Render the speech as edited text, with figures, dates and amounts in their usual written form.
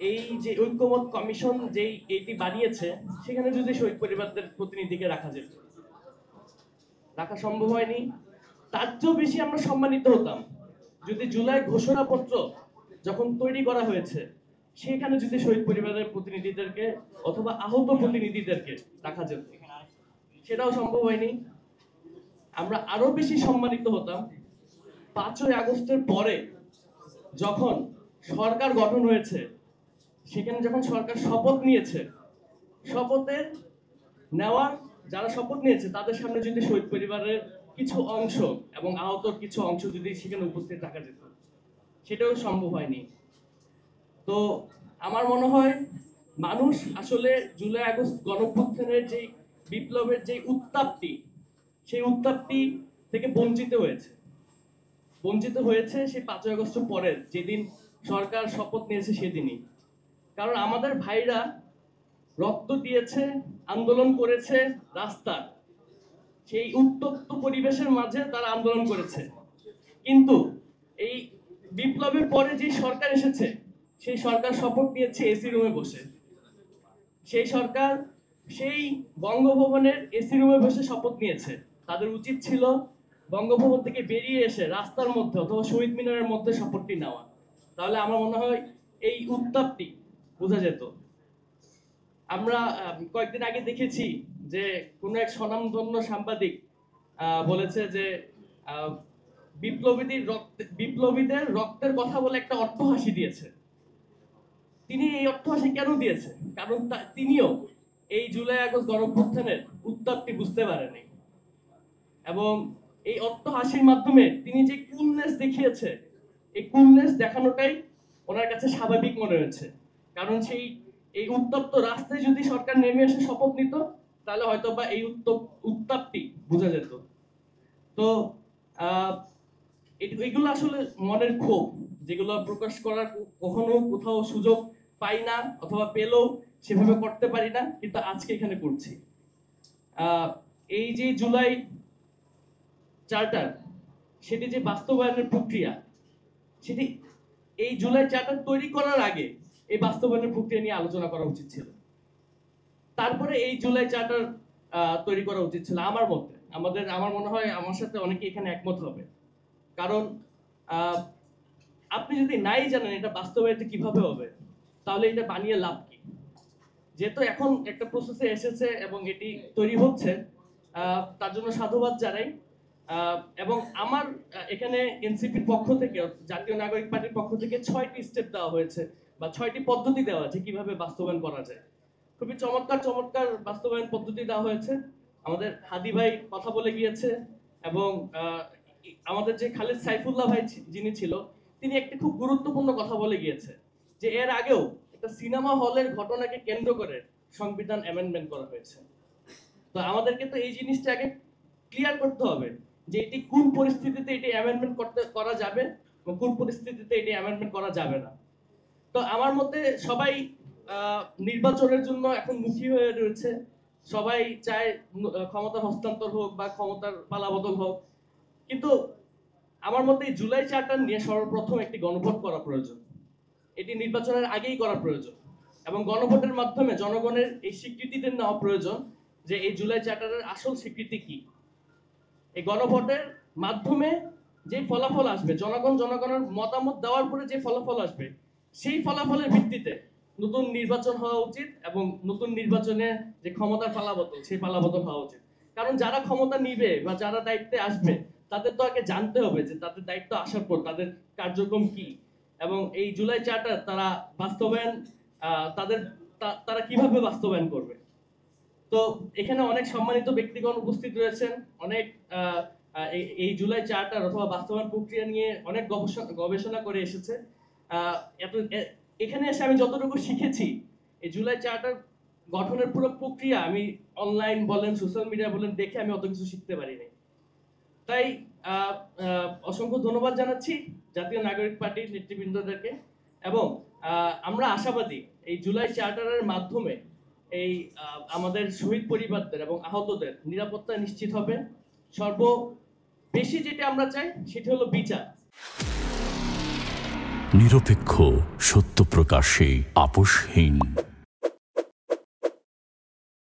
এই যে ঐক্যমত কমিশন যেই এটি বানিয়েছে, সেখানে যদি শহীদ পরিবারদের প্রতিনিধিকে রাখা যেত, রাখা সম্ভব হয়নি। তার চেয়েও বেশি আমরা সম্মানিত হতাম যদি জুলাই ঘোষণাপত্র যখন তৈরি করা হয়েছে সেখানে যদি শহীদ পরিবারের প্রতিনিধিদেরকে অথবা আহত প্রতিনিধিদেরকে রাখা যেত। সেটাও সম্ভব হয়নি। আমরা আরো বেশি সম্মানিত হতাম 5ই আগস্টের পরে যখন সরকার গঠন হয়েছে, সেখানে যখন সরকার শপথ নিয়েছে, শপথের নেওয়ার যারা শপথ নিয়েছে তাদের সামনে যদি শহীদ পরিবারের কিছু অংশ এবং আহতর কিছু অংশ যদি সেখানে উপস্থিত থাকা যেত, সেটাও সম্ভব হয়নি। তো আমার মনে হয় মানুষ আসলে জুলাই আগস্ট গণঅভ্যুত্থানের যে বিপ্লবের যে উত্তাপটি, সেই উত্তাপটি থেকে বঞ্চিত হয়েছে সেই 5ই আগস্ট পরের যেদিন সরকার শপথ নিয়েছে সেদিনই। কারণ আমাদের ভাইরা রক্ত দিয়েছে, আন্দোলন করেছে রাস্তার, সেই উত্তপ্ত পরিবেশের মাঝে তারা আন্দোলন করেছে। কিন্তু এই বিপ্লবের পরে যে সরকার এসেছে, সেই সরকার শপথ নিয়েছে এসি রুমে বসে। সেই সরকার সেই বঙ্গভবনের এসি রুমে বসে শপথ নিয়েছে। তাদের উচিত ছিল বঙ্গভবন থেকে বেরিয়ে এসে রাস্তার মধ্যে অথবা শহীদ মিনারের মধ্যে শপথটি নেওয়া। তাহলে আমার মনে হয় এই উত্তাপটি বোঝা যেত। আমরা কয়েকদিন আগে দেখেছি যে কোন এক স্বনামধন্য সাংবাদিক বলেছে যে বিপ্লবীদের রক্তের কথা বলে একটা অট্টহাসি দিয়েছে। তিনি এই অট্টহাসি কেন দিয়েছে? কারণ তিনিও এই জুলাই আগস্ট গণঅভ্যুত্থানের উত্তাপটি বুঝতে পারেনি, এবং এই অট্টহাসির মাধ্যমে তিনি যে কুলনেস দেখিয়েছে, এই কুলনেস দেখানোটাই ওনার কাছে স্বাভাবিক মনে হয়েছে। কারণ এই উত্তপ্ত রাস্তায় যদি সরকার নেমে এসে শপথ নিত, তাহলে হয়তো বা এই উত্তাপটি বোঝা যেত। তো এগুলো আসলে মনের ক্ষোভ, যেগুলো প্রকাশ করার কখনো কোথাও সুযোগ পাই না, অথবা পেলেও সেভাবে করতে পারি না, কিন্তু আজকে এখানে করছি। এই যে জুলাই চার্টার, সেটি যে বাস্তবায়নের প্রক্রিয়া, সেটি এই জুলাই চার্টার তৈরি করার আগে এই বাস্তবায়নের প্রক্রিয়া নিয়ে আলোচনা করা উচিত ছিল। তারপরে এই জুলাই চার্টার তৈরি করা উচিত ছিল আমার মতে। আমার মনে হয় আমার সাথে অনেকে এখানে একমত হবে। কারণ আপনি যদি নাই জানেন এটা বাস্তবায়িত কিভাবে হবে, তাহলে এটা বানিয়ে লাভ কি? যেহেতু এখন একটা প্রসেসে এসেছে এবং এটি তৈরি হচ্ছে, তার জন্য সাধুবাদ জানাই। এবং আমার এখানে এনসিপির পক্ষ থেকে, জাতীয় নাগরিক পার্টির পক্ষ থেকে 6টি স্টেপ দেওয়া হয়েছে বা 6টি পদ্ধতি দেওয়া আছে কিভাবে বাস্তবায়ন করা যায়। খুবই চমৎকার বাস্তবায়ন পদ্ধতি দেওয়া হয়েছে। আমাদের হাদি ভাই কথা বলে গিয়েছে, এবং আমাদের যে খালেদ সাইফুল্লাহ ভাই যিনি ছিল, তিনি একটি খুব গুরুত্বপূর্ণ কথা বলে গিয়েছে যে এর আগেও একটা সিনেমা হলের ঘটনাকে কেন্দ্র করে সংবিধান অ্যামেন্ডমেন্ট করা হয়েছে। তো আমাদেরকে তো এই জিনিসটা আগে ক্লিয়ার করতে হবে যে এটি কোন পরিস্থিতিতে এটি অ্যামেন্ডমেন্ট করা যাবে এবং কোন পরিস্থিতিতে এটি অ্যামেন্ডমেন্ট করা যাবে না। তো আমার মতে সবাই নির্বাচনের জন্য এখন মুখী হয়ে রয়েছে। সবাই চায় ক্ষমতার হস্তান্তর হোক বা ক্ষমতার পালাবদল হোক, কিন্তু আমার মতে জুলাই চার্টার নিয়ে সর্বপ্রথম একটি গণভোট করা প্রয়োজন। এটি নির্বাচনের আগেই করা প্রয়োজন, এবং গণভোটের মাধ্যমে জনগণের এই স্বীকৃতিতে নেওয়া প্রয়োজন যে এই জুলাই চার্টারের আসল স্বীকৃতি কি। এই গণভোটের মাধ্যমে যে ফলাফল আসবে, জনগণের মতামত দেওয়ার পরে যে ফলাফল আসবে, সেই ফলাফলের ভিত্তিতে নতুন নির্বাচন হওয়া উচিত, এবং নতুন নির্বাচনে যে ক্ষমতার পালাবদল, সেই পালাবদল হওয়া উচিত। কারণ যারা ক্ষমতা নিবে বা যারা দায়িত্বে আসবে, তাদের তো আগে জানতে হবে যে তাদের দায়িত্ব আসার পর তাদের কার্যক্রম কি, এবং এই জুলাই চার্টার তারা বাস্তবায়ন তারা কিভাবে বাস্তবায়ন করবে। তো এখানে অনেক সম্মানিত ব্যক্তিগণ উপস্থিত রয়েছেন, অনেক এই জুলাই চার্টার অথবা বাস্তবায়ন প্রক্রিয়া নিয়ে অনেক গবেষণা করে এসেছে। এখানে এসে আমি যতটুকু শিখেছি, এই জুলাই চার্টার গঠনের পুরো প্রক্রিয়া আমি অনলাইন বলেন, সোশ্যাল মিডিয়া বলেন, দেখে আমি অত কিছু শিখতে পারিনি। তাই অসংখ্য ধন্যবাদ জানাচ্ছি জাতীয় নাগরিক পার্টির নেতৃবৃন্দদেরকে, এবং আমরা আশাবাদী এই জুলাই চার্টারের মাধ্যমে এই আমাদের শহীদ পরিবারদের এবং আহতদের নিরাপত্তা নিশ্চিত হবে। সর্ববেশি যেটা আমরা চাই সেটা হলো বিচার। নিরপেক্ষ, সত্য প্রকাশে আপোষহীন।